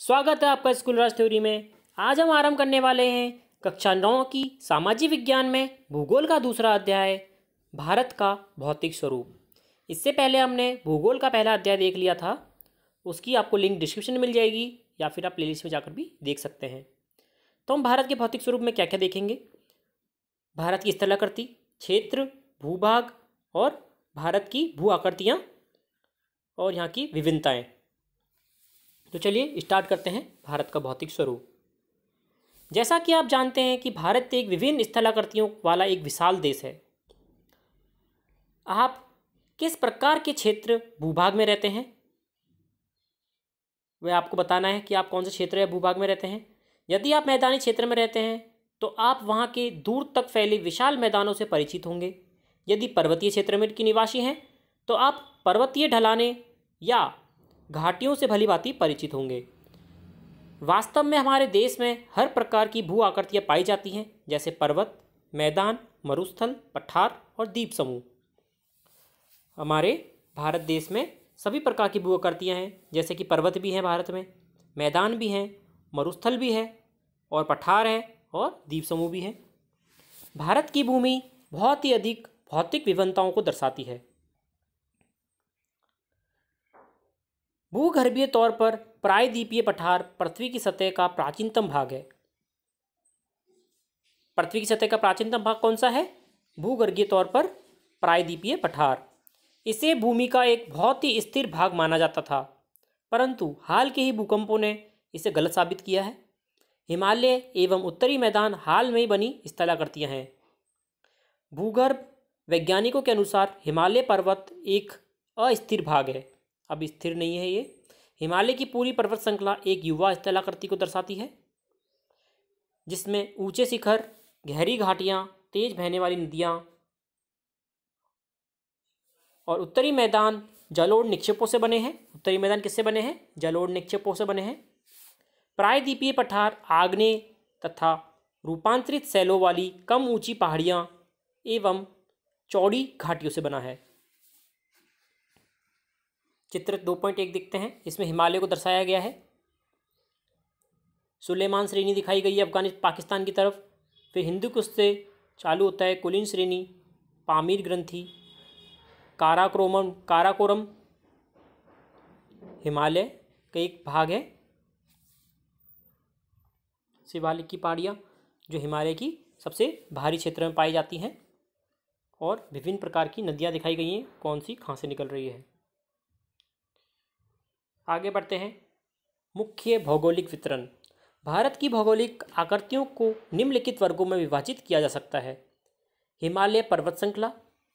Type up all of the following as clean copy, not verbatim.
स्वागत है आपका स्कूल राज थ्योरी में। आज हम आरंभ करने वाले हैं कक्षा 9 की सामाजिक विज्ञान में भूगोल का दूसरा अध्याय, भारत का भौतिक स्वरूप। इससे पहले हमने भूगोल का पहला अध्याय देख लिया था, उसकी आपको लिंक डिस्क्रिप्शन में मिल जाएगी या फिर आप प्लेलिस्ट में जाकर भी देख सकते हैं। तो हम भारत के भौतिक स्वरूप में क्या क्या देखेंगे। भारत की स्थलाकृति, क्षेत्र, भूभाग और भारत की भू आकृतियाँ और यहाँ की विभिन्नताएँ। तो चलिए स्टार्ट करते हैं भारत का भौतिक स्वरूप। जैसा कि आप जानते हैं कि भारत एक विभिन्न स्थलाकृतियों वाला एक विशाल देश है। आप किस प्रकार के क्षेत्र भूभाग में रहते हैं, वह आपको बताना है कि आप कौन से क्षेत्र या भूभाग में रहते हैं। यदि आप मैदानी क्षेत्र में रहते हैं तो आप वहाँ के दूर तक फैले विशाल मैदानों से परिचित होंगे। यदि पर्वतीय क्षेत्र में के निवासी हैं तो आप पर्वतीय ढलाने या घाटियों से भलीभांति परिचित होंगे। वास्तव में हमारे देश में हर प्रकार की भू आकृतियाँ पाई जाती हैं, जैसे पर्वत, मैदान, मरुस्थल, पठार और द्वीप समूह। हमारे भारत देश में सभी प्रकार की भू आकृतियाँ हैं, जैसे कि पर्वत भी हैं भारत में, मैदान भी हैं, मरुस्थल भी है और पठार है और द्वीप समूह भी है। भारत की भूमि बहुत ही अधिक भौतिक विभिन्नताओं को दर्शाती है। भूगर्भीय तौर पर प्रायद्वीपीय पठार पृथ्वी की सतह का प्राचीनतम भाग है। पृथ्वी की सतह का प्राचीनतम भाग कौन सा है? भूगर्भीय तौर पर प्रायद्वीपीय पठार। इसे भूमि का एक बहुत ही स्थिर भाग माना जाता था, परंतु हाल के ही भूकंपों ने इसे गलत साबित किया है। हिमालय एवं उत्तरी मैदान हाल में ही बनी स्थलाकृतियाँ हैं। भूगर्भ वैज्ञानिकों के अनुसार हिमालय पर्वत एक अस्थिर भाग है, अब स्थिर नहीं है ये। हिमालय की पूरी पर्वत श्रृंखला एक युवा स्थलाकृति को दर्शाती है, जिसमें ऊंचे शिखर, गहरी घाटियाँ, तेज बहने वाली नदियाँ और उत्तरी मैदान जलोढ़ निक्षेपों से बने हैं। उत्तरी मैदान किससे बने हैं? जलोढ़ निक्षेपों से बने हैं। प्रायद्वीपीय पठार आग्नेय तथा रूपांतरित शैलों वाली कम ऊंची पहाड़ियाँ एवं चौड़ी घाटियों से बना है। चित्र 2.1 दिखते हैं, इसमें हिमालय को दर्शाया गया है। सुलेमान श्रेणी दिखाई गई है अफगानिस्तान पाकिस्तान की तरफ। फिर हिंदू कुश से चालू होता है कुलीन श्रेणी, पामीर ग्रंथि, काराकोरम हिमालय का एक भाग है। शिवालिक की पहाड़ियाँ जो हिमालय की सबसे भारी क्षेत्र में पाई जाती हैं और विभिन्न प्रकार की नदियाँ दिखाई गई हैं, कौन सी कहाँ से निकल रही है। आगे बढ़ते हैं। मुख्य भौगोलिक वितरण। भारत की भौगोलिक आकृतियों को निम्नलिखित वर्गों में विभाजित किया जा सकता है। हिमालय पर्वत श्रृंखला,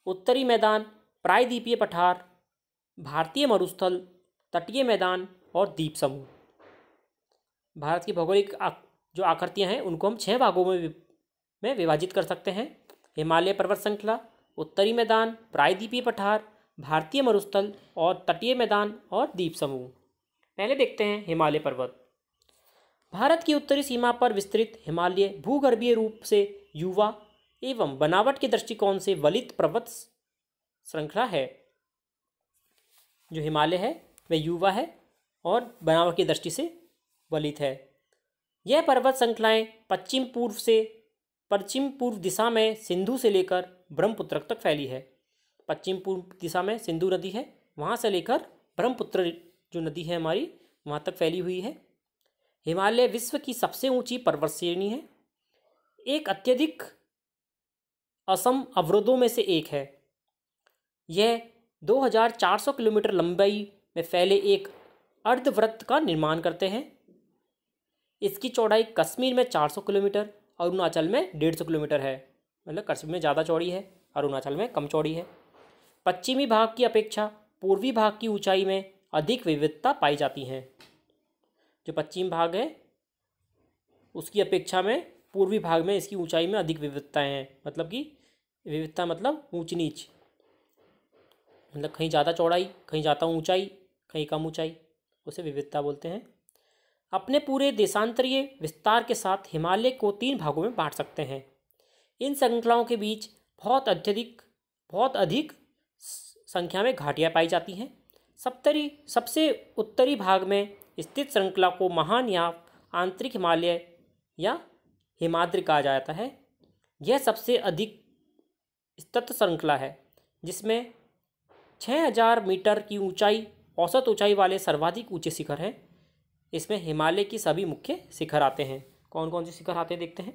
उत्तरी मैदान, प्रायद्वीपीय पठार, भारतीय मरुस्थल, तटीय मैदान और द्वीप समूह। भारत की भौगोलिक जो आकृतियाँ हैं उनको हम 6 भागों में विभाजित कर सकते हैं। हिमालय पर्वत श्रृंखला, उत्तरी मैदान, प्रायद्वीपीय पठार, भारतीय मरुस्थल और तटीय मैदान और द्वीप समूह। पहले देखते हैं हिमालय पर्वत। भारत की उत्तरी सीमा पर विस्तृत हिमालय भूगर्भीय रूप से युवा एवं बनावट के दृष्टिकोण से वलित पर्वत श्रृंखला है। जो हिमालय है वह युवा है और बनावट की दृष्टि से वलित है। यह पर्वत श्रृंखलाएं पश्चिम पूर्व दिशा में सिंधु से लेकर ब्रह्मपुत्र तक फैली है। पश्चिम पूर्व दिशा में सिंधु नदी है, वहाँ से लेकर ब्रह्मपुत्र जो नदी है हमारी वहाँ तक फैली हुई है। हिमालय विश्व की सबसे ऊंची पर्वत श्रेणी है। एक अत्यधिक असम अवरोधों में से एक है। यह 2400 किलोमीटर लंबाई में फैले एक अर्धवृत्त का निर्माण करते हैं। इसकी चौड़ाई कश्मीर में 400 किलोमीटर, अरुणाचल में 150 किलोमीटर है। मतलब कश्मीर में ज़्यादा चौड़ी है, अरुणाचल में कम चौड़ी है। पश्चिमी भाग की अपेक्षा पूर्वी भाग की ऊंचाई में अधिक विविधता पाई जाती हैं। जो पश्चिम भाग है उसकी अपेक्षा में पूर्वी भाग में इसकी ऊंचाई में अधिक विविधताएं हैं। मतलब कि विविधता मतलब ऊंच नीच, मतलब कहीं ज़्यादा चौड़ाई, कहीं ज़्यादा ऊंचाई, कहीं कम ऊंचाई, उसे विविधता बोलते हैं। अपने पूरे देशांतरीय विस्तार के साथ हिमालय को 3 भागों में बांट सकते हैं। इन श्रृंखलाओं के बीच बहुत अधिक संख्या में घाटियाँ पाई जाती हैं। सबसे उत्तरी भाग में स्थित श्रृंखला को महान या आंतरिक हिमालय या हिमाद्री कहा जाता है। यह सबसे अधिक स्थित श्रृंखला है जिसमें 6000 मीटर की ऊंचाई औसत ऊंचाई वाले सर्वाधिक ऊंचे शिखर हैं। इसमें हिमालय की सभी मुख्य शिखर आते हैं। कौन कौन से शिखर आते हैं देखते हैं।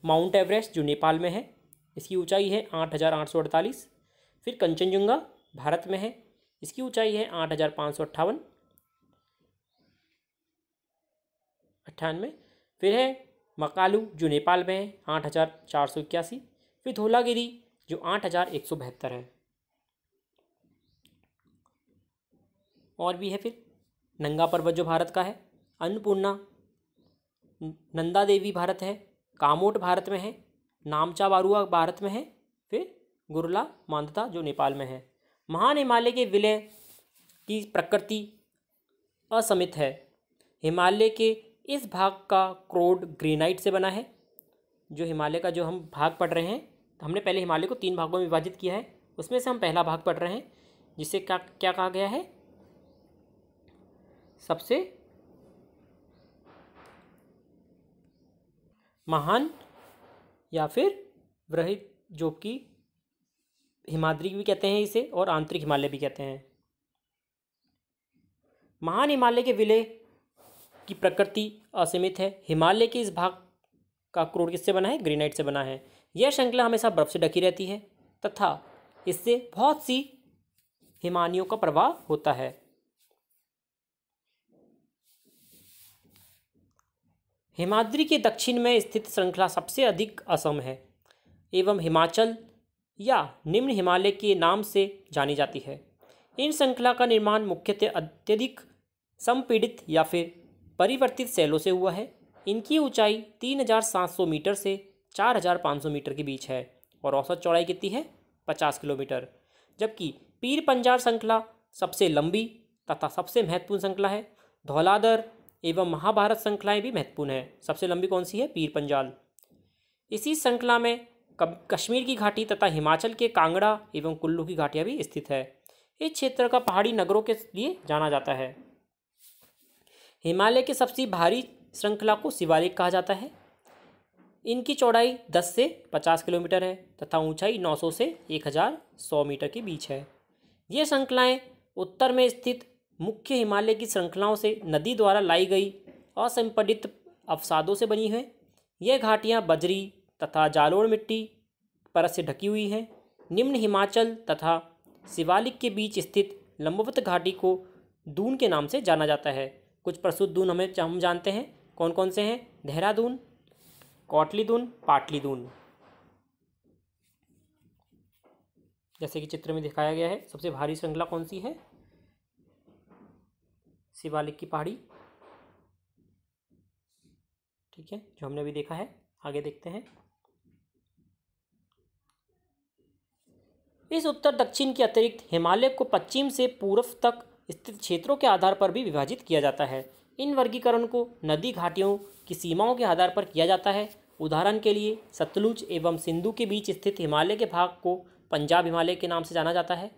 माउंट एवरेस्ट जो नेपाल में है, इसकी ऊंचाई है 8848। फिर कंचनजुंगा भारत में है, इसकी ऊंचाई है 8558। फिर है मकालू जो नेपाल में है 8481। फिर धौलागिरी जो 8172 है। और भी है फिर नंगा पर्वत जो भारत का है, अन्नपूर्णा नंदा देवी भारत है, कामोट भारत में है, नामचा बारुआ भारत में है, फिर गुरला मांदता जो नेपाल में है। महान हिमालय के विलय की प्रकृति असमित है। हिमालय के इस भाग का क्रोड ग्रेनाइट से बना है। जो हिमालय का जो हम भाग पढ़ रहे हैं, तो हमने पहले हिमालय को 3 भागों में विभाजित किया है, उसमें से हम पहला भाग पढ़ रहे हैं जिसे क्या क्या कहा गया है, सबसे महान या फिर वृहद, जो कि हिमाद्री भी कहते हैं इसे और आंतरिक हिमालय भी कहते हैं। महान हिमालय के विलय की प्रकृति असीमित है। हिमालय के इस भाग का क्रोड किससे बना है, ग्रेनाइट से बना है। यह श्रृंखला हमेशा बर्फ से ढकी रहती है तथा इससे बहुत सी हिमानियों का प्रवाह होता है। हिमाद्री के दक्षिण में स्थित श्रृंखला सबसे अधिक असम है एवं हिमाचल या निम्न हिमालय के नाम से जानी जाती है। इन श्रृंखला का निर्माण मुख्यतः अत्यधिक संपीड़ित या फिर परिवर्तित शैलों से हुआ है। इनकी ऊंचाई 3700 मीटर से 4500 मीटर के बीच है और औसत चौड़ाई कितनी है, 50 किलोमीटर। जबकि पीर पंजाल श्रृंखला सबसे लंबी तथा सबसे महत्वपूर्ण श्रृंखला है। धौलाधर एवं महाभारत श्रृंखलाएं भी महत्वपूर्ण है। सबसे लंबी कौन सी है, पीर पंजाल। इसी श्रृंखला में कश्मीर की घाटी तथा हिमाचल के कांगड़ा एवं कुल्लू की घाटियां भी स्थित है। इस क्षेत्र का पहाड़ी नगरों के लिए जाना जाता है। हिमालय के सबसे भारी श्रृंखला को शिवालिक कहा जाता है। इनकी चौड़ाई 10 से 50 किलोमीटर है तथा ऊंचाई 900 से 1100 मीटर के बीच है। ये श्रृंखलाएं उत्तर में स्थित मुख्य हिमालय की श्रृंखलाओं से नदी द्वारा लाई गई असंपीड़ित अवसादों से बनी है। यह घाटियां बजरी तथा जालोड़ मिट्टी परत से ढकी हुई हैं। निम्न हिमाचल तथा शिवालिक के बीच स्थित लंबवत घाटी को दून के नाम से जाना जाता है। कुछ प्रसिद्ध दून हम जानते हैं, कौन कौन से हैं, देहरादून, कोटली दून, पाटली दून। जैसे कि चित्र में दिखाया गया है, सबसे भारी श्रृंखला कौन सी है, शिवालिक की पहाड़ी। ठीक है, जो हमने अभी देखा है। आगे देखते हैं। इस उत्तर दक्षिण के अतिरिक्त हिमालय को पश्चिम से पूर्व तक स्थित क्षेत्रों के आधार पर भी विभाजित किया जाता है। इन वर्गीकरण को नदी घाटियों की सीमाओं के आधार पर किया जाता है। उदाहरण के लिए सतलुज एवं सिंधु के बीच स्थित हिमालय के भाग को पंजाब हिमालय के नाम से जाना जाता है,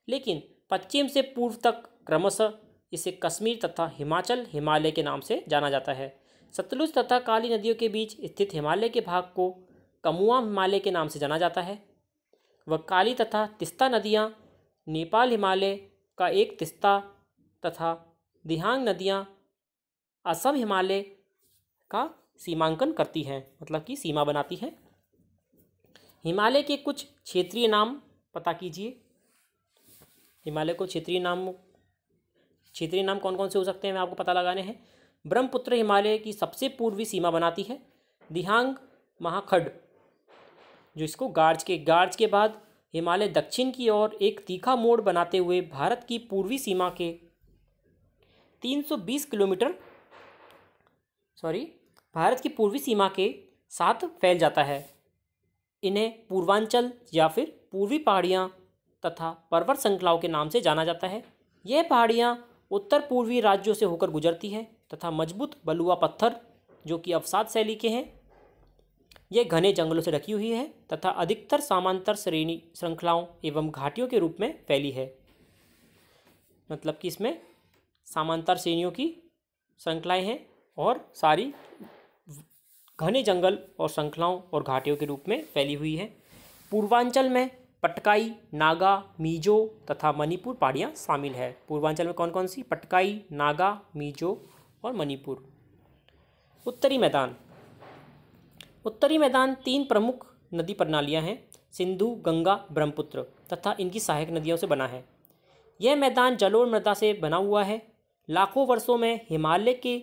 लेकिन पश्चिम से पूर्व तक क्रमशः इसे कश्मीर तथा हिमाचल हिमालय के नाम से जाना जाता है। सतलुज तथा काली नदियों के बीच स्थित हिमालय के भाग को कमुआ हिमालय के नाम से जाना जाता है। वह काली तथा तिस्ता नदियाँ नेपाल हिमालय का एक तिस्ता तथा दिहांग नदियाँ असम हिमालय का सीमांकन करती हैं, मतलब कि सीमा बनाती हैं। हिमालय के कुछ क्षेत्रीय नाम पता कीजिए। हिमालय को क्षेत्रीय नाम कौन कौन से हो सकते हैं, मैं आपको पता लगाने हैं। ब्रह्मपुत्र हिमालय की सबसे पूर्वी सीमा बनाती है। दिहांग महाखंड जो इसको गार्ज के बाद हिमालय दक्षिण की ओर एक तीखा मोड़ बनाते हुए भारत की पूर्वी सीमा के 320 किलोमीटर भारत की पूर्वी सीमा के साथ फैल जाता है। इन्हें पूर्वांचल या फिर पूर्वी पहाड़ियाँ तथा पर्वत श्रृंखलाओं के नाम से जाना जाता है। यह पहाड़ियाँ उत्तर पूर्वी राज्यों से होकर गुजरती है तथा मजबूत बलुआ पत्थर जो कि अवसाद शैली के हैं, यह घने जंगलों से ढकी हुई है तथा अधिकतर समांतर श्रेणी श्रृंखलाओं एवं घाटियों के रूप में फैली है। मतलब कि इसमें समांतर श्रेणियों की श्रृंखलाएं हैं और सारी घने जंगल और श्रृंखलाओं और घाटियों के रूप में फैली हुई है। पूर्वांचल में पटकाई, नागा, मिजो तथा मणिपुर पहाड़ियाँ शामिल है। पूर्वांचल में कौन कौन सी? पटकाई, नागा, मिजो और मणिपुर। उत्तरी मैदान। उत्तरी मैदान 3 प्रमुख नदी प्रणालियाँ हैं, सिंधु, गंगा, ब्रह्मपुत्र तथा इनकी सहायक नदियों से बना है। यह मैदान जलोढ़ मृदा से बना हुआ है। लाखों वर्षों में हिमालय के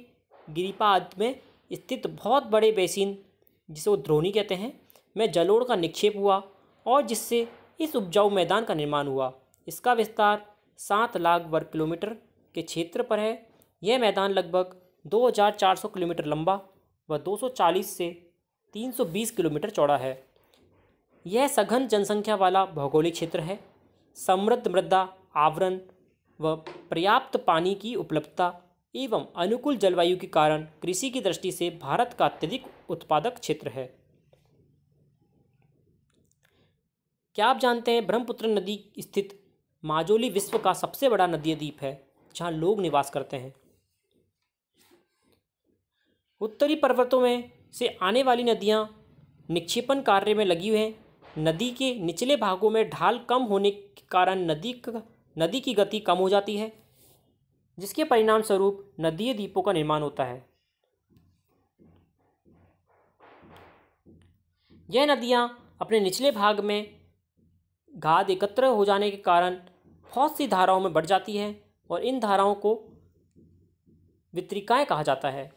गिरिपाद में स्थित बहुत बड़े बेसिन, जिसे वो द्रोणी कहते हैं, में जलोढ़ का निक्षेप हुआ और जिससे इस उपजाऊ मैदान का निर्माण हुआ। इसका विस्तार 7 लाख वर्ग किलोमीटर के क्षेत्र पर है। यह मैदान लगभग 2400 किलोमीटर लंबा व 240 से 320 किलोमीटर चौड़ा है। यह सघन जनसंख्या वाला भौगोलिक क्षेत्र है। समृद्ध मृदा आवरण व पर्याप्त पानी की उपलब्धता एवं अनुकूल जलवायु के कारण कृषि की दृष्टि से भारत का अत्यधिक उत्पादक क्षेत्र है। क्या आप जानते हैं ब्रह्मपुत्र नदी स्थित माजुली विश्व का सबसे बड़ा नदीय द्वीप है जहां लोग निवास करते हैं। उत्तरी पर्वतों में से आने वाली नदियां निक्षेपण कार्य में लगी हुई हैं। नदी के निचले भागों में ढाल कम होने के कारण नदी की गति कम हो जाती है, जिसके परिणाम स्वरूप नदीय द्वीपों का निर्माण होता है। यह नदियां अपने निचले भाग में गाद एकत्र हो जाने के कारण बहुत सी धाराओं में बढ़ जाती है और इन धाराओं को वितरिकाएं कहा जाता है।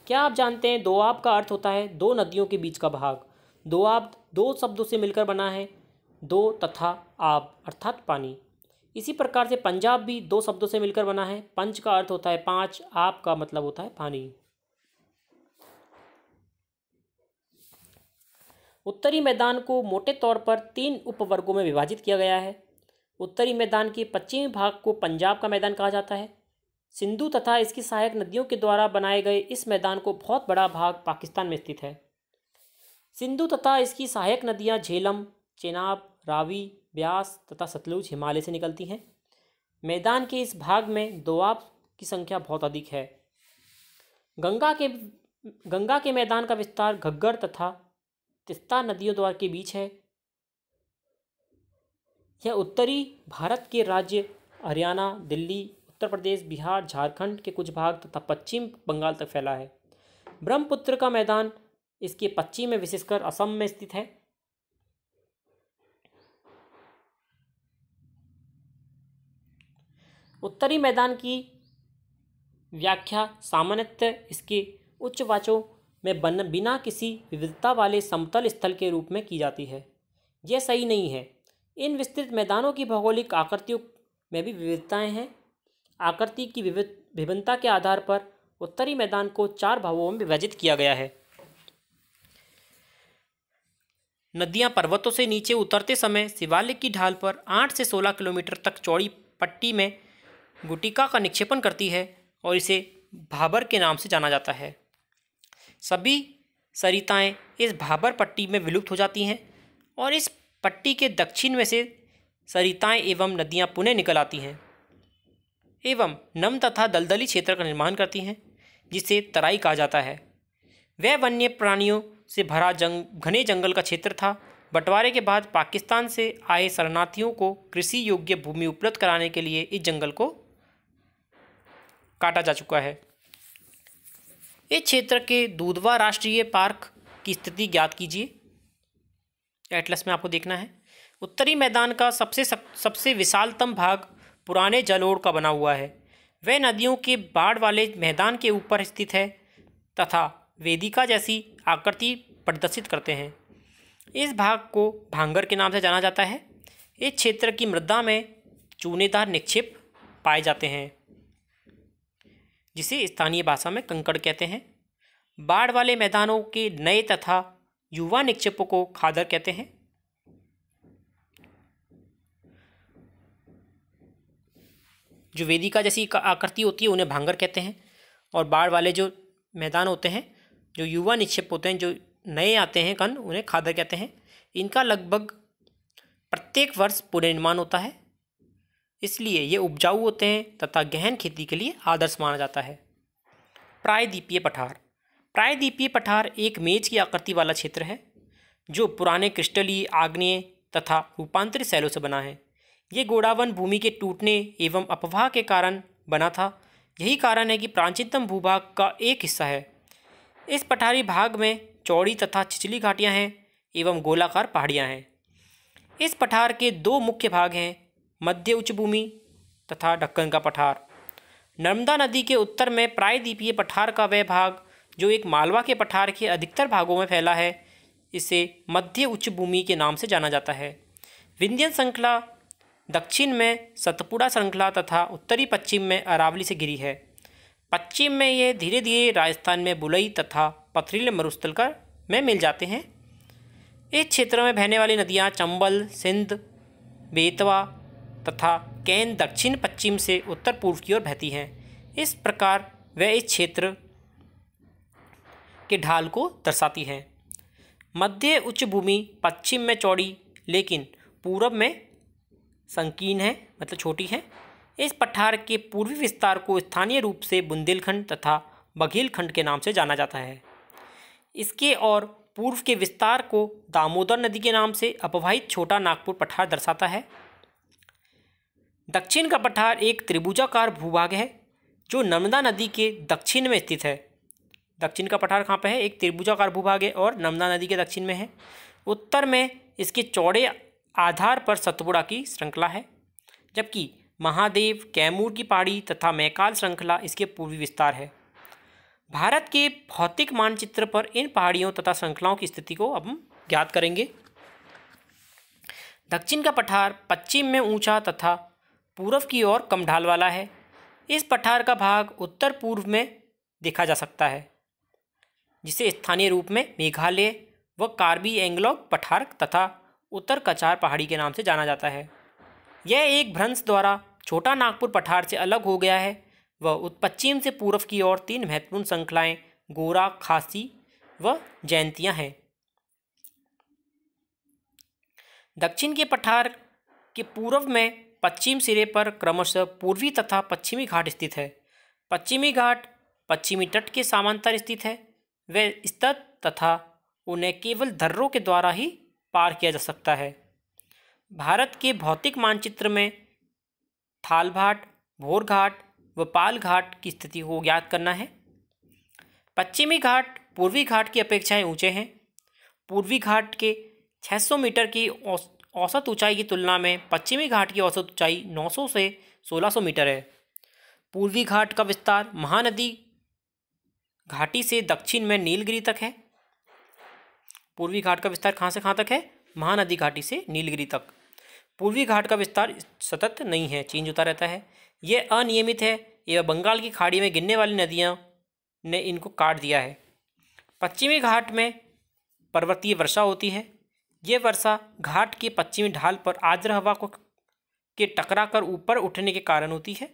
क्या आप जानते हैं दोआब का अर्थ होता है 2 नदियों के बीच का भाग। दोआब 2 शब्दों से मिलकर बना है, 2 तथा आब अर्थात पानी। इसी प्रकार से पंजाब भी 2 शब्दों से मिलकर बना है। पंच का अर्थ होता है 5, आब का मतलब होता है पानी। उत्तरी मैदान को मोटे तौर पर 3 उपवर्गों में विभाजित किया गया है। उत्तरी मैदान के पश्चिमी भाग को पंजाब का मैदान कहा जाता है। सिंधु तथा इसकी सहायक नदियों के द्वारा बनाए गए इस मैदान को बहुत बड़ा भाग पाकिस्तान में स्थित है। सिंधु तथा इसकी सहायक नदियां झेलम, चेनाब, रावी, ब्यास तथा सतलुज हिमालय से निकलती हैं। मैदान के इस भाग में दोआब की संख्या बहुत अधिक है। गंगा के मैदान का विस्तार घग्गर तथा तिस्ता नदियों द्वारा के बीच है। यह उत्तरी भारत के राज्य हरियाणा, दिल्ली, उत्तर प्रदेश, बिहार, झारखंड के कुछ भाग तथा पश्चिम बंगाल तक फैला है। ब्रह्मपुत्र का मैदान इसके पश्चिम में विशेषकर असम में स्थित है। उत्तरी मैदान की व्याख्या सामान्यतः इसके उच्च वाचों में बिना किसी विविधता वाले समतल स्थल के रूप में की जाती है। यह सही नहीं है। इन विस्तृत मैदानों की भौगोलिक आकृतियों में भी विविधताएं हैं। आकृति की विभिन्नता के आधार पर उत्तरी मैदान को 4 भागों में विभाजित किया गया है। नदियां पर्वतों से नीचे उतरते समय शिवालिक की ढाल पर 8 से 16 किलोमीटर तक चौड़ी पट्टी में गुटिका का निक्षेपण करती है और इसे भाबर के नाम से जाना जाता है। सभी सरिताएं इस भाबर पट्टी में विलुप्त हो जाती हैं और इस पट्टी के दक्षिण में से सरिताएं एवं नदियां पुनः निकल आती हैं एवं नम तथा दलदली क्षेत्र का निर्माण करती हैं, जिसे तराई कहा जाता है। वह वन्य प्राणियों से भरा घने जंगल का क्षेत्र था। बंटवारे के बाद पाकिस्तान से आए शरणार्थियों को कृषि योग्य भूमि उपलब्ध कराने के लिए इस जंगल को काटा जा चुका है। इस क्षेत्र के दूधवा राष्ट्रीय पार्क की स्थिति ज्ञात कीजिए। एटलस में आपको देखना है। उत्तरी मैदान का सबसे विशालतम भाग पुराने जलोढ़ का बना हुआ है। वह नदियों के बाढ़ वाले मैदान के ऊपर स्थित है तथा वेदिका जैसी आकृति प्रदर्शित करते हैं। इस भाग को भांगर के नाम से जाना जाता है। इस क्षेत्र की मृदा में चूनेदार निक्षेप पाए जाते हैं, जिसे स्थानीय भाषा में कंकड़ कहते हैं। बाढ़ वाले मैदानों के नए तथा युवा निक्षेपों को खादर कहते हैं। जो वेदिका जैसी आकृति होती है उन्हें भांगर कहते हैं और बाढ़ वाले जो मैदान होते हैं, जो युवा निक्षेप होते हैं, जो नए आते हैं कण, उन्हें खादर कहते हैं। इनका लगभग प्रत्येक वर्ष पुनर्निर्माण होता है। इसलिए ये उपजाऊ होते हैं तथा गहन खेती के लिए आदर्श माना जाता है। प्रायद्वीपीय पठार। प्रायद्वीपीय पठार एक मेज की आकृति वाला क्षेत्र है जो पुराने क्रिस्टलीय, आग्नेय तथा रूपांतरित शैलों से बना है। ये गोडावन भूमि के टूटने एवं अपवाह के कारण बना था। यही कारण है कि प्राचीनतम भूभाग का एक हिस्सा है। इस पठारी भाग में चौड़ी तथा छिछली घाटियाँ हैं एवं गोलाकार पहाड़ियाँ हैं। इस पठार के दो मुख्य भाग हैं, मध्य उच्च भूमि तथा दक्कन का पठार। नर्मदा नदी के उत्तर में प्रायद्वीपीय पठार का वह भाग जो एक मालवा के पठार के अधिकतर भागों में फैला है, इसे मध्य उच्च भूमि के नाम से जाना जाता है। विंध्य श्रृंखला दक्षिण में सतपुड़ा श्रृंखला तथा उत्तरी पश्चिम में अरावली से घिरी है। पश्चिम में ये धीरे धीरे राजस्थान में बुलई तथा पथरीले मरुस्थल में मिल जाते हैं। इस क्षेत्र में बहने वाली नदियाँ चंबल, सिंध, बेतवा तथा कैन दक्षिण पश्चिम से उत्तर पूर्व की ओर बहती हैं। इस प्रकार वह इस क्षेत्र के ढाल को दर्शाती हैं। मध्य उच्च भूमि पश्चिम में चौड़ी लेकिन पूर्व में संकीर्ण है, मतलब छोटी है। इस पठार के पूर्वी विस्तार को स्थानीय रूप से बुंदेलखंड तथा बघेलखंड के नाम से जाना जाता है। इसके और पूर्व के विस्तार को दामोदर नदी के नाम से अपवाहित छोटा नागपुर पठार दर्शाता है। दक्षिण का पठार एक त्रिभुजाकार भूभाग है जो नर्मदा नदी के दक्षिण में स्थित है। दक्षिण का पठार कहाँ पे है? एक त्रिभुजाकार भूभाग है और नर्मदा नदी के दक्षिण में है। उत्तर में इसके चौड़े आधार पर सतपुड़ा की श्रृंखला है, जबकि महादेव, कैमूर की पहाड़ी तथा मैकाल श्रृंखला इसके पूर्वी विस्तार है। भारत के भौतिक मानचित्र पर इन पहाड़ियों तथा श्रृंखलाओं की स्थिति को अब हम ज्ञात करेंगे। दक्षिण का पठार पश्चिम में ऊंचा तथा पूर्व की ओर कम ढाल वाला है। इस पठार का भाग उत्तर पूर्व में देखा जा सकता है, जिसे स्थानीय रूप में मेघालय व कार्बी एंगलोंग पठार तथा उत्तर कचार पहाड़ी के नाम से जाना जाता है। यह एक भ्रंश द्वारा छोटा नागपुर पठार से अलग हो गया है व पश्चिम से पूर्व की ओर तीन महत्वपूर्ण श्रृंखलाएं गोरा, खासी व जयंतियां हैं। दक्षिण के पठार के पूर्व में पश्चिम सिरे पर क्रमशः पूर्वी तथा पश्चिमी घाट स्थित है। पश्चिमी घाट पश्चिमी तट के समांतर स्थित है। वे स्थित तथा उन्हें केवल दर्रों के द्वारा ही पार किया जा सकता है। भारत के भौतिक मानचित्र में थालभाट, भोरघाट व पालघाट की स्थिति को ज्ञात करना है। पश्चिमी घाट पूर्वी घाट की अपेक्षा ऊंचे हैं। पूर्वी घाट के 600 मीटर की औसत ऊंचाई की तुलना में पश्चिमी घाट की औसत ऊंचाई 900 से 1600 मीटर है। पूर्वी घाट का विस्तार महानदी घाटी से दक्षिण में नीलगिरी तक है। पूर्वी घाट का विस्तार कहाँ से कहाँ तक है? महानदी घाटी से नीलगिरी तक। पूर्वी घाट का विस्तार सतत नहीं है, चेंज होता रहता है। यह अनियमित है एवं बंगाल की खाड़ी में गिरने वाली नदियाँ ने इनको काट दिया है। पश्चिमी घाट में पर्वतीय वर्षा होती है। यह वर्षा घाट के पश्चिमी ढाल पर आर्द्र हवा को के टकरा कर ऊपर उठने के कारण होती है।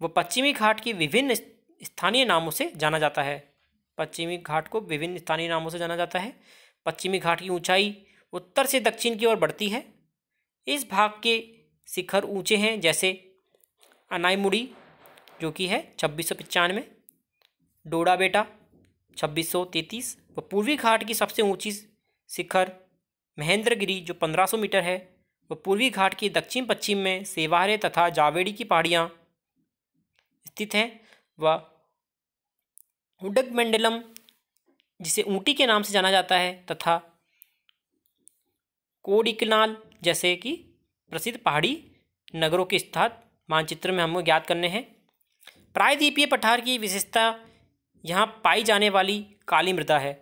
वह पश्चिमी घाट की विभिन्न स्थानीय नामों से जाना जाता है। पश्चिमी घाट को विभिन्न स्थानीय नामों से जाना जाता है। पश्चिमी घाट की ऊंचाई उत्तर से दक्षिण की ओर बढ़ती है। इस भाग के शिखर ऊंचे हैं, जैसे अनाईमुड़ी जो कि है 2695, डोडा बेटा 2633 व पूर्वी घाट की सबसे ऊंची शिखर महेंद्रगिरी जो 1500 मीटर है। व पूर्वी घाट के दक्षिण पश्चिम में सेवारे तथा जावेड़ी की पहाड़ियाँ स्थित हैं। व उडगमंडलम जिसे ऊटी के नाम से जाना जाता है तथा कोडिकनाल जैसे कि प्रसिद्ध पहाड़ी नगरों के स्थान मानचित्र में हमें ज्ञात करने हैं। प्रायद्वीपीय पठार की विशेषता यहाँ पाई जाने वाली काली मृदा है,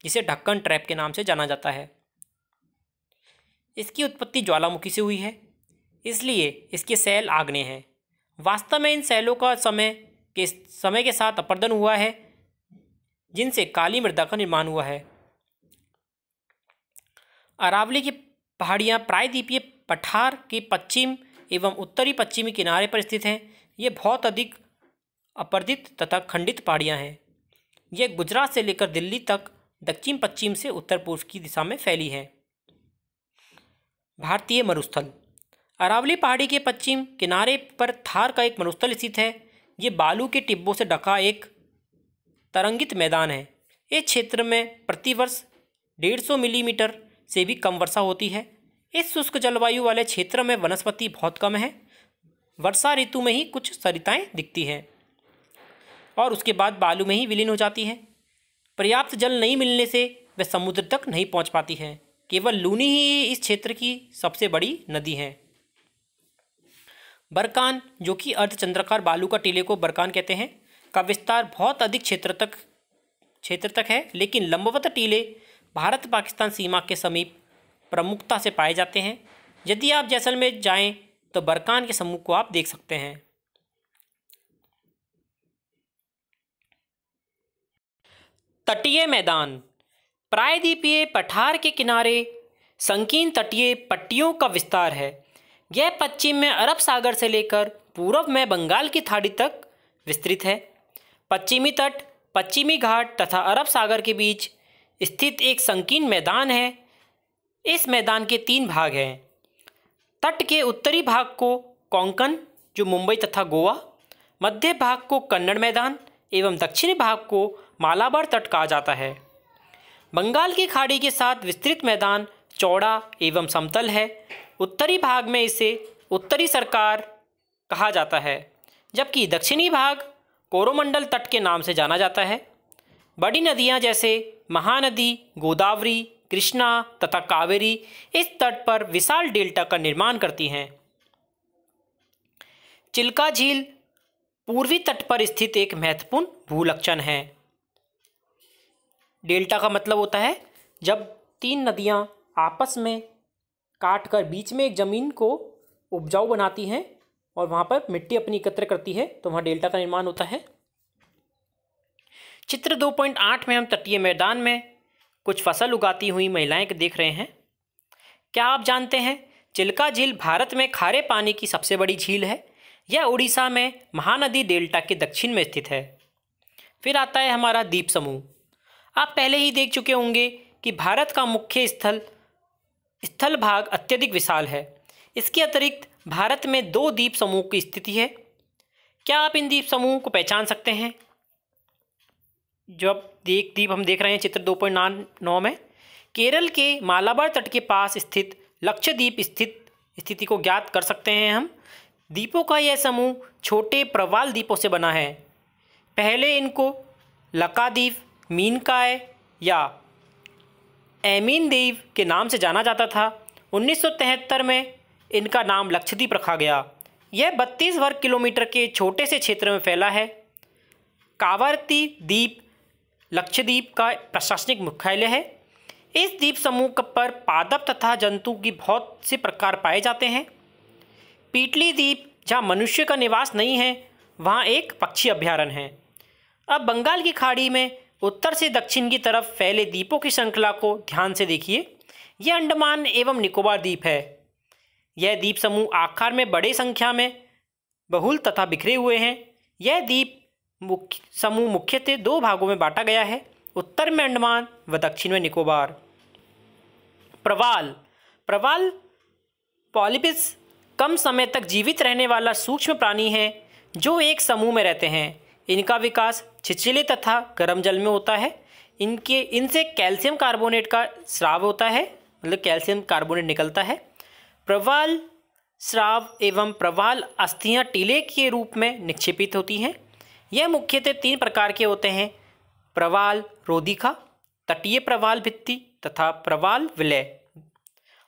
जिसे ढक्कन ट्रैप के नाम से जाना जाता है। इसकी उत्पत्ति ज्वालामुखी से हुई है, इसलिए इसके शैल आग्नेय हैं। वास्तव में इन शैलों का समय के साथ अपर्दन हुआ है, जिनसे काली मृदा का निर्माण हुआ है। अरावली की पहाड़ियाँ प्रायद्वीपीय पठार के पश्चिम एवं उत्तरी पश्चिमी किनारे पर स्थित हैं। ये बहुत अधिक अपर्दित तथा खंडित पहाड़ियाँ हैं। यह गुजरात से लेकर दिल्ली तक दक्षिण पश्चिम से उत्तर पूर्व की दिशा में फैली हैं। भारतीय मरुस्थल। अरावली पहाड़ी के पश्चिम किनारे पर थार का एक मरुस्थल स्थित है। ये बालू के टिब्बों से ढका एक तरंगित मैदान है। इस क्षेत्र में प्रतिवर्ष 150 मिलीमीटर से भी कम वर्षा होती है। इस शुष्क जलवायु वाले क्षेत्र में वनस्पति बहुत कम है। वर्षा ऋतु में ही कुछ सरिताएं दिखती हैं और उसके बाद बालू में ही विलीन हो जाती है। पर्याप्त जल नहीं मिलने से वह समुद्र तक नहीं पहुंच पाती है। केवल लूनी ही इस क्षेत्र की सबसे बड़ी नदी है। बरकान, जो कि अर्धचंद्राकार बालू का टीले को बरकान कहते हैं, का विस्तार बहुत अधिक क्षेत्र तक है, लेकिन लंबवत टीले भारत पाकिस्तान सीमा के समीप प्रमुखता से पाए जाते हैं। यदि आप जैसलमेर जाएं तो बरकान के समूह को आप देख सकते हैं। तटीय मैदान। प्रायद्वीपीय पठार के किनारे संकीर्ण तटीय पट्टियों का विस्तार है। यह पश्चिम में अरब सागर से लेकर पूर्व में बंगाल की खाड़ी तक विस्तृत है। पश्चिमी तट, पश्चिमी घाट तथा अरब सागर के बीच स्थित एक संकीर्ण मैदान है। इस मैदान के 3 भाग हैं। तट के उत्तरी भाग को कोंकण, जो मुंबई तथा गोवा, मध्य भाग को कन्नड़ मैदान एवं दक्षिणी भाग को मालाबार तट कहा जाता है। बंगाल की खाड़ी के साथ विस्तृत मैदान चौड़ा एवं समतल है। उत्तरी भाग में इसे उत्तरी सरकार कहा जाता है, जबकि दक्षिणी भाग कोरोमंडल तट के नाम से जाना जाता है। बड़ी नदियां जैसे महानदी, गोदावरी, कृष्णा तथा कावेरी इस तट पर विशाल डेल्टा का निर्माण करती हैं। चिल्का झील पूर्वी तट पर स्थित एक महत्वपूर्ण भूलक्षण है। डेल्टा का मतलब होता है जब 3 नदियां आपस में काटकर बीच में एक ज़मीन को उपजाऊ बनाती हैं और वहाँ पर मिट्टी अपनी एकत्र करती है, तो वहाँ डेल्टा का निर्माण होता है। चित्र 2.8 में हम तटीय मैदान में कुछ फसल उगाती हुई महिलाएं देख रहे हैं। क्या आप जानते हैं चिल्का झील भारत में खारे पानी की सबसे बड़ी झील है। यह उड़ीसा में महानदी डेल्टा के दक्षिण में स्थित है। फिर आता है हमारा द्वीप समूह। आप पहले ही देख चुके होंगे कि भारत का मुख्य स्थल भाग अत्यधिक विशाल है। इसके अतिरिक्त भारत में 2 द्वीप समूह की स्थिति है। क्या आप इन द्वीप समूह को पहचान सकते हैं? जब द्वीप हम देख रहे हैं चित्र 2.9 में, केरल के मालाबार तट के पास स्थित लक्षद्वीप स्थिति को ज्ञात कर सकते हैं हम। द्वीपों का यह समूह छोटे प्रवाल द्वीपों से बना है। पहले इनको लकाद्वीप, मीनकाय या एमीन द्वीप के नाम से जाना जाता था। 1973 में इनका नाम लक्षद्वीप रखा गया। यह 32 वर्ग किलोमीटर के छोटे से क्षेत्र में फैला है। कावारती द्वीप लक्षद्वीप का प्रशासनिक मुख्यालय है। इस द्वीप समूह पर पादप तथा जंतु की बहुत से प्रकार पाए जाते हैं। पीटली द्वीप, जहाँ मनुष्य का निवास नहीं है, वहाँ एक पक्षी अभ्यारण्य है। अब बंगाल की खाड़ी में उत्तर से दक्षिण की तरफ फैले द्वीपों की श्रृंखला को ध्यान से देखिए। यह अंडमान एवं निकोबार द्वीप है। यह द्वीप समूह आकार में बड़े संख्या में बहुल तथा बिखरे हुए हैं। यह द्वीप समूह मुख्यतः 2 भागों में बांटा गया है, उत्तर में अंडमान व दक्षिण में निकोबार। प्रवाल पॉलिपिस कम समय तक जीवित रहने वाला सूक्ष्म प्राणी है जो एक समूह में रहते हैं। इनका विकास छिछले तथा गर्म जल में होता है। इनसे कैल्शियम कार्बोनेट का स्राव होता है, मतलब कैल्शियम कार्बोनेट निकलता है। प्रवाल स्राव एवं प्रवाल अस्थियां टीले के रूप में निक्षेपित होती हैं। यह मुख्यतः 3 प्रकार के होते हैं: प्रवाल रोधिका, तटीय प्रवाल भित्ति तथा प्रवाल विलय।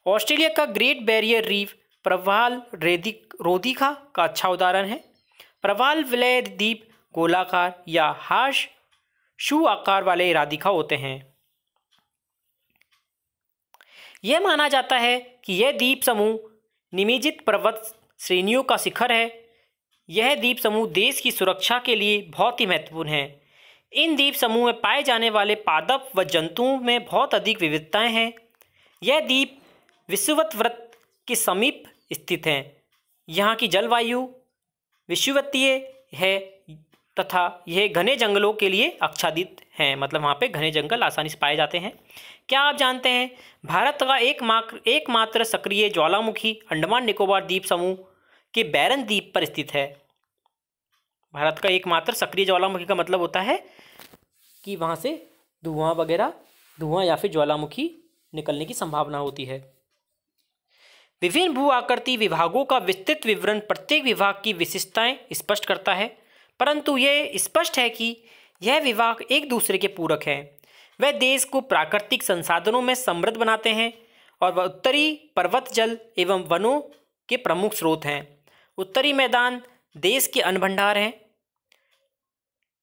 ऑस्ट्रेलिया का ग्रेट बैरियर रीफ प्रवाल रोधिका का अच्छा उदाहरण है। प्रवाल विलय द्वीप गोलाकार या हाश शू आकार वाले राधिका होते हैं। यह माना जाता है कि यह द्वीप समूह निमिजित पर्वत श्रेणियों का शिखर है। यह द्वीप समूह देश की सुरक्षा के लिए बहुत ही महत्वपूर्ण है। इन द्वीप समूह में पाए जाने वाले पादप व जंतुओं में बहुत अधिक विविधताएं हैं। यह द्वीप विषुवत वृत्त के समीप स्थित हैं। यहाँ की जलवायु विषुवतीय है। तथा यह घने जंगलों के लिए आच्छादित हैं, मतलब वहाँ पे घने जंगल आसानी से पाए जाते हैं। क्या आप जानते हैं भारत का एकमात्र सक्रिय ज्वालामुखी अंडमान निकोबार द्वीप समूह के बैरन द्वीप पर स्थित है। भारत का एकमात्र सक्रिय ज्वालामुखी का मतलब होता है कि वहाँ से धुआं या फिर ज्वालामुखी निकलने की संभावना होती है। विभिन्न भू आकृति विभागों का विस्तृत विवरण प्रत्येक विभाग की विशेषताएं स्पष्ट करता है, परंतु यह स्पष्ट है कि यह विभाग एक दूसरे के पूरक हैं। वह देश को प्राकृतिक संसाधनों में समृद्ध बनाते हैं और वह उत्तरी पर्वत जल एवं वनों के प्रमुख स्रोत हैं। उत्तरी मैदान देश के अन्न भंडार हैं।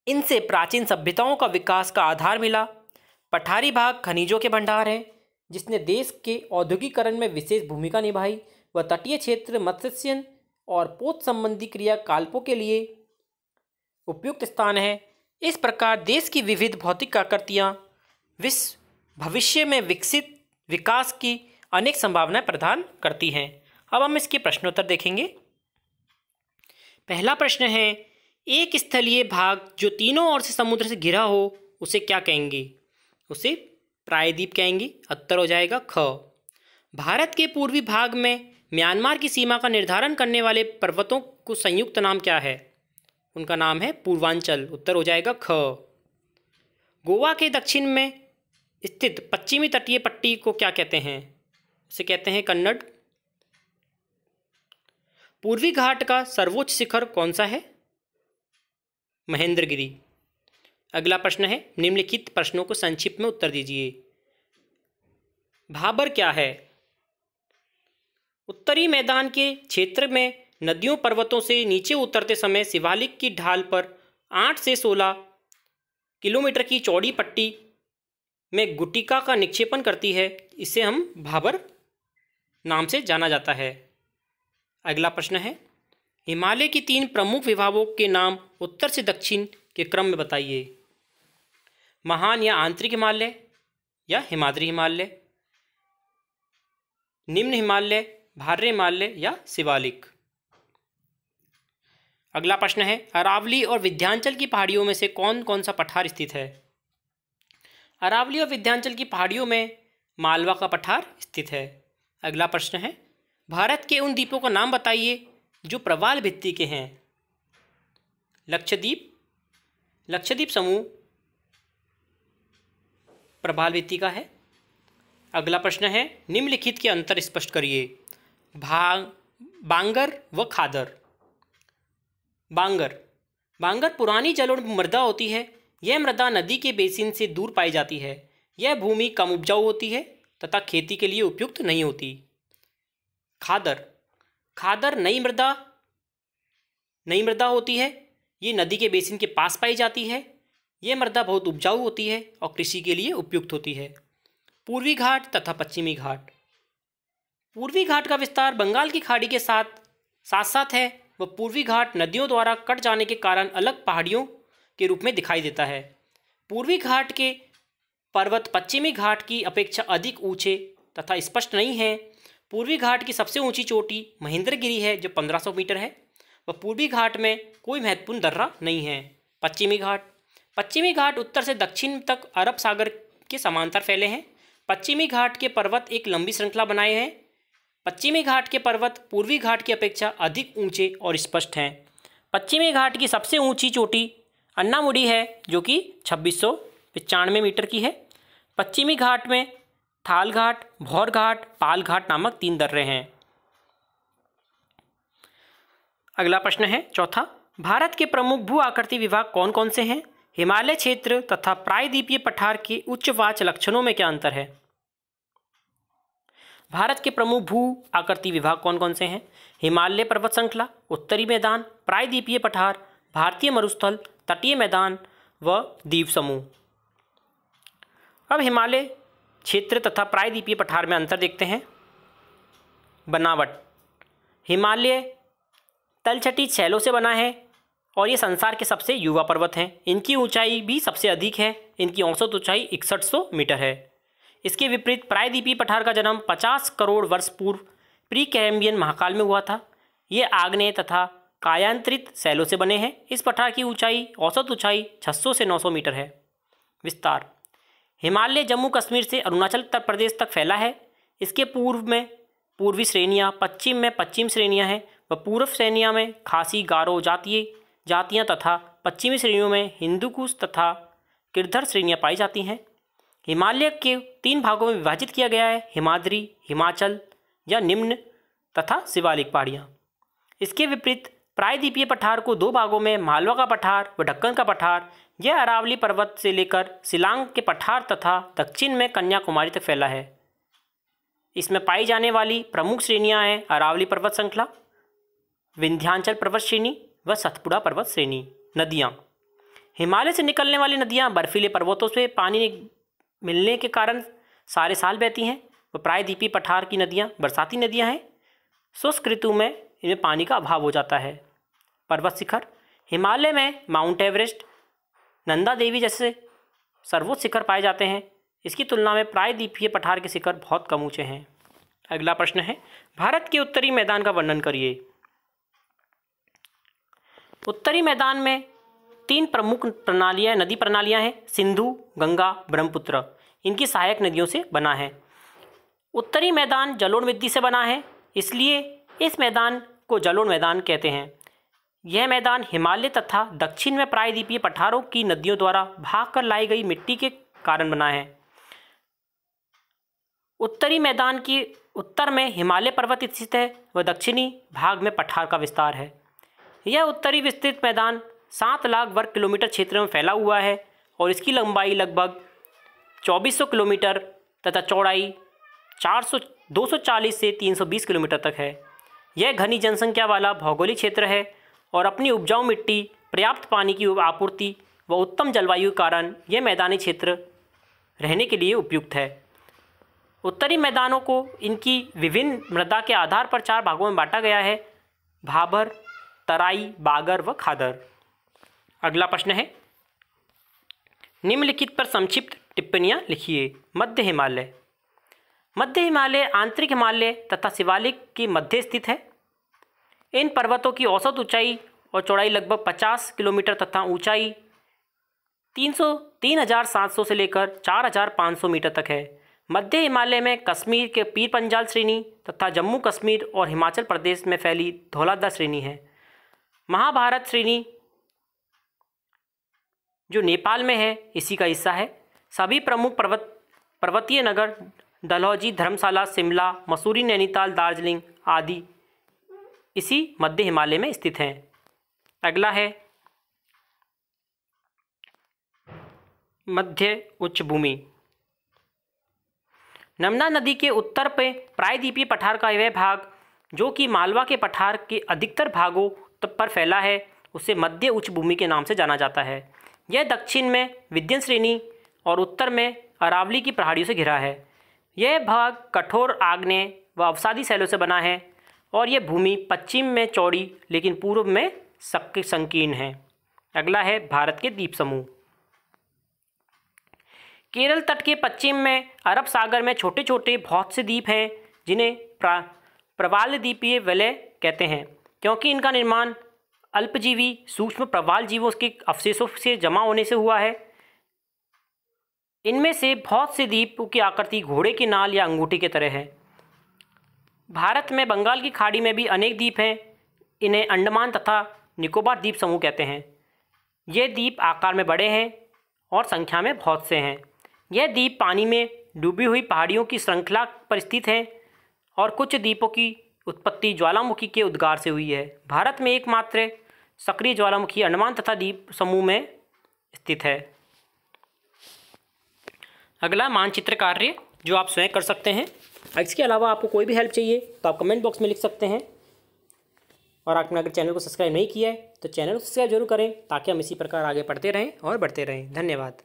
इनसे प्राचीन सभ्यताओं का विकास का आधार मिला। पठारी भाग खनिजों के भंडार हैं, जिसने देश के औद्योगिकरण में विशेष भूमिका निभाई। वह तटीय क्षेत्र मत्स्य और पोत संबंधी क्रियाकलापों के लिए उपयुक्त स्थान है। इस प्रकार देश की विविध भौतिक आकृतियाँ भविष्य में विकसित विकास की अनेक संभावनाएं प्रदान करती हैं। अब हम इसके प्रश्नोत्तर देखेंगे। पहला प्रश्न है, एक स्थलीय भाग जो तीनों ओर से समुद्र से घिरा हो उसे क्या कहेंगे? उसे प्रायद्वीप कहेंगे। उत्तर हो जाएगा ख। भारत के पूर्वी भाग में म्यांमार की सीमा का निर्धारण करने वाले पर्वतों को संयुक्त नाम क्या है? उनका नाम है पूर्वांचल। उत्तर हो जाएगा ख। गोवा के दक्षिण में स्थित पश्चिमी तटीय पट्टी को क्या कहते हैं? उसे कहते हैं कन्नड़। पूर्वी घाट का सर्वोच्च शिखर कौन सा है? महेंद्रगिरी। अगला प्रश्न है, निम्नलिखित प्रश्नों को संक्षिप्त में उत्तर दीजिए। भाबर क्या है? उत्तरी मैदान के क्षेत्र में नदियों पर्वतों से नीचे उतरते समय शिवालिक की ढाल पर 8 से 16 किलोमीटर की चौड़ी पट्टी में गुटिका का निक्षेपण करती है। इसे हम भाबर नाम से जाना जाता है। अगला प्रश्न है, हिमालय की 3 प्रमुख विभागों के नाम उत्तर से दक्षिण के क्रम में बताइए। महान या आंतरिक हिमालय या हिमाद्री हिमालय, निम्न हिमालय, भार्य हिमालय या शिवालिक। अगला प्रश्न है, अरावली और विंध्याचल की पहाड़ियों में से कौन कौन सा पठार स्थित है? अरावली और विंध्याचल की पहाड़ियों में मालवा का पठार स्थित है। अगला प्रश्न है, भारत के उन द्वीपों का नाम बताइए जो प्रवाल भित्ति के हैं। लक्षद्वीप। लक्षद्वीप समूह प्रवाल भित्ति का है। अगला प्रश्न है, निम्नलिखित के अंतर स्पष्ट करिए। बांगर व खादर। बांगर पुरानी जलोढ़ मृदा होती है। यह मृदा नदी के बेसिन से दूर पाई जाती है। यह भूमि कम उपजाऊ होती है तथा खेती के लिए उपयुक्त नहीं होती। खादर नई मृदा होती है। ये नदी के बेसिन के पास पाई जाती है। यह मृदा बहुत उपजाऊ होती है और कृषि के लिए उपयुक्त होती है। पूर्वी घाट तथा पश्चिमी घाट। पूर्वी घाट का विस्तार बंगाल की खाड़ी के साथ है। वह पूर्वी घाट नदियों द्वारा कट जाने के कारण अलग पहाड़ियों के रूप में दिखाई देता है। पूर्वी घाट के पर्वत पश्चिमी घाट की अपेक्षा अधिक ऊंचे तथा स्पष्ट नहीं हैं। पूर्वी घाट की सबसे ऊंची चोटी महेंद्रगिरी है जो 1500 मीटर है। वह पूर्वी घाट में कोई महत्वपूर्ण दर्रा नहीं है। पश्चिमी घाट उत्तर से दक्षिण तक अरब सागर के समांतर फैले हैं। पश्चिमी घाट के पर्वत एक लंबी श्रृंखला बनाए हैं। पश्चिमी घाट के पर्वत पूर्वी घाट की अपेक्षा अधिक ऊंचे और स्पष्ट हैं। पश्चिमी घाट की सबसे ऊंची चोटी अन्नामुडी है जो कि 2695 मीटर की है। पश्चिमी घाट में थाल घाट, भौर घाट, पाल घाट नामक 3 दर्रे हैं। अगला प्रश्न है चौथा, भारत के प्रमुख भू आकृति विभाग कौन कौन से हैं? हिमालय क्षेत्र तथा प्रायद्वीपीय पठार के उच्चवाच लक्षणों में क्या अंतर है? भारत के प्रमुख भू आकृति विभाग कौन कौन से हैं? हिमालय पर्वत श्रृंखला, उत्तरी मैदान, प्रायद्वीपीय पठार, भारतीय मरुस्थल, तटीय मैदान व द्वीप समूह। अब हिमालय क्षेत्र तथा प्रायद्वीपीय पठार में अंतर देखते हैं। बनावट, हिमालय तलछटी शैलों से बना है और ये संसार के सबसे युवा पर्वत हैं। इनकी ऊंचाई भी सबसे अधिक है। इनकी औसत ऊंचाई 6100 मीटर है। इसके विपरीत प्रायद्वीपीय पठार का जन्म 50 करोड़ वर्ष पूर्व प्री कैम्बियन महाकाल में हुआ था। ये आग्नेय तथा कायांतरित सैलों से बने हैं। इस पठार की ऊंचाई औसत ऊंचाई 600 से 900 मीटर है। विस्तार। हिमालय जम्मू कश्मीर से अरुणाचल उत्तर प्रदेश तक फैला है। इसके पूर्व में पूर्वी श्रेणियाँ, पश्चिम में पश्चिम श्रेणियाँ हैं व पूर्व श्रेणियाँ में खासी, गारो जातियाँ तथा पश्चिमी श्रेणियों में हिंदूकुश तथा किरधर श्रेणियाँ पाई जाती हैं। हिमालय के 3 भागों में विभाजित किया गया है: हिमाद्री, हिमाचल या निम्न तथा शिवालिक पहाड़ियाँ। इसके विपरीत प्रायद्वीपीय पठार को 2 भागों में मालवा का पठार व ढक्कन का पठार, यह अरावली पर्वत से लेकर शिलांग के पठार तथा दक्षिण में कन्याकुमारी तक फैला है। इसमें पाई जाने वाली प्रमुख श्रेणियां हैं अरावली पर्वत श्रृंखला, विंध्याचल पर्वत श्रेणी व सतपुड़ा पर्वत श्रेणी। नदियाँ। हिमालय से निकलने वाली नदियाँ बर्फीले पर्वतों से पानी मिलने के कारण सारे साल बहती हैं व प्रायद्वीपीय पठार की नदियाँ बरसाती नदियाँ हैं। शुष्क ऋतु में इनमें पानी का अभाव हो जाता है। पर्वत शिखर। हिमालय में माउंट एवरेस्ट, नंदा देवी जैसे सर्वोच्च शिखर पाए जाते हैं। इसकी तुलना में प्रायद्वीपीय पठार के शिखर बहुत कम ऊंचे हैं। अगला प्रश्न है, भारत के उत्तरी मैदान का वर्णन करिए। उत्तरी मैदान में 3 प्रमुख नदी प्रणालियां हैं: सिंधु, गंगा, ब्रह्मपुत्र। इनकी सहायक नदियों से बना है। उत्तरी मैदान जलोढ़ मिट्टी से बना है, इसलिए इस मैदान को जलोढ़ मैदान कहते हैं। यह मैदान हिमालय तथा दक्षिण में प्रायद्वीपीय पठारों की नदियों द्वारा भागकर लाई गई मिट्टी के कारण बना है। उत्तरी मैदान की उत्तर में हिमालय पर्वत स्थित है व दक्षिणी भाग में पठार का विस्तार है। यह उत्तरी विस्तृत मैदान 7 लाख वर्ग किलोमीटर क्षेत्र में फैला हुआ है और इसकी लंबाई लगभग 2400 किलोमीटर तथा चौड़ाई 240 से 320 किलोमीटर तक है। यह घनी जनसंख्या वाला भौगोलिक क्षेत्र है और अपनी उपजाऊ मिट्टी, पर्याप्त पानी की आपूर्ति व उत्तम जलवायु के कारण यह मैदानी क्षेत्र रहने के लिए उपयुक्त है। उत्तरी मैदानों को इनकी विभिन्न मृदा के आधार पर 4 भागों में बांटा गया है: भाबर, तराई, बागर व खादर। अगला प्रश्न है, निम्नलिखित पर संक्षिप्त टिप्पणियाँ लिखिए। मध्य हिमालय। मध्य हिमालय आंतरिक हिमालय तथा शिवालिक के मध्य स्थित है। इन पर्वतों की औसत ऊंचाई और चौड़ाई लगभग 50 किलोमीटर तथा ऊंचाई 3,700 से लेकर 4,500 मीटर तक है। मध्य हिमालय में कश्मीर के पीर पंजाल श्रेणी तथा जम्मू कश्मीर और हिमाचल प्रदेश में फैली धौलाधार श्रेणी है। महाभारत श्रेणी जो नेपाल में है इसी का हिस्सा है। सभी प्रमुख पर्वतीय नगर डलहौजी, धर्मशाला, शिमला, मसूरी, नैनीताल, दार्जिलिंग आदि इसी मध्य हिमालय में स्थित हैं। अगला है मध्य उच्च भूमि। नर्मदा नदी के उत्तर पे प्रायद्वीपीय पठार का वह भाग जो कि मालवा के पठार के अधिकतर भागों पर फैला है उसे मध्य उच्च भूमि के नाम से जाना जाता है। यह दक्षिण में विंध्य श्रेणी और उत्तर में अरावली की पहाड़ियों से घिरा है। यह भाग कठोर आग्नेय व अवसादी शैलों से बना है और यह भूमि पश्चिम में चौड़ी लेकिन पूर्व में संकीर्ण है। अगला है भारत के द्वीप समूह। केरल तट के पश्चिम में अरब सागर में छोटे छोटे बहुत से द्वीप हैं जिन्हें प्रवाल द्वीपीय वलय कहते हैं, क्योंकि इनका निर्माण अल्पजीवी सूक्ष्म प्रवाल जीवों के अवशेषों से जमा होने से हुआ है। इनमें से बहुत से द्वीपों की आकृति घोड़े की नाल या अंगूठी की तरह है। भारत में बंगाल की खाड़ी में भी अनेक द्वीप हैं। इन्हें अंडमान तथा निकोबार द्वीप समूह कहते हैं। ये द्वीप आकार में बड़े हैं और संख्या में बहुत से हैं। यह द्वीप पानी में डूबी हुई पहाड़ियों की श्रृंखला पर स्थित हैं और कुछ द्वीपों की उत्पत्ति ज्वालामुखी के उद्गार से हुई है। भारत में एकमात्र सक्रिय ज्वालामुखी अंडमान तथा द्वीप समूह में स्थित है। अगला मानचित्र कार्य जो आप स्वयं कर सकते हैं। इसके अलावा आपको कोई भी हेल्प चाहिए तो आप कमेंट बॉक्स में लिख सकते हैं। और आपने अगर चैनल को सब्सक्राइब नहीं किया है तो चैनल को सब्सक्राइब जरूर करें ताकि हम इसी प्रकार आगे पढ़ते रहें और बढ़ते रहें। धन्यवाद।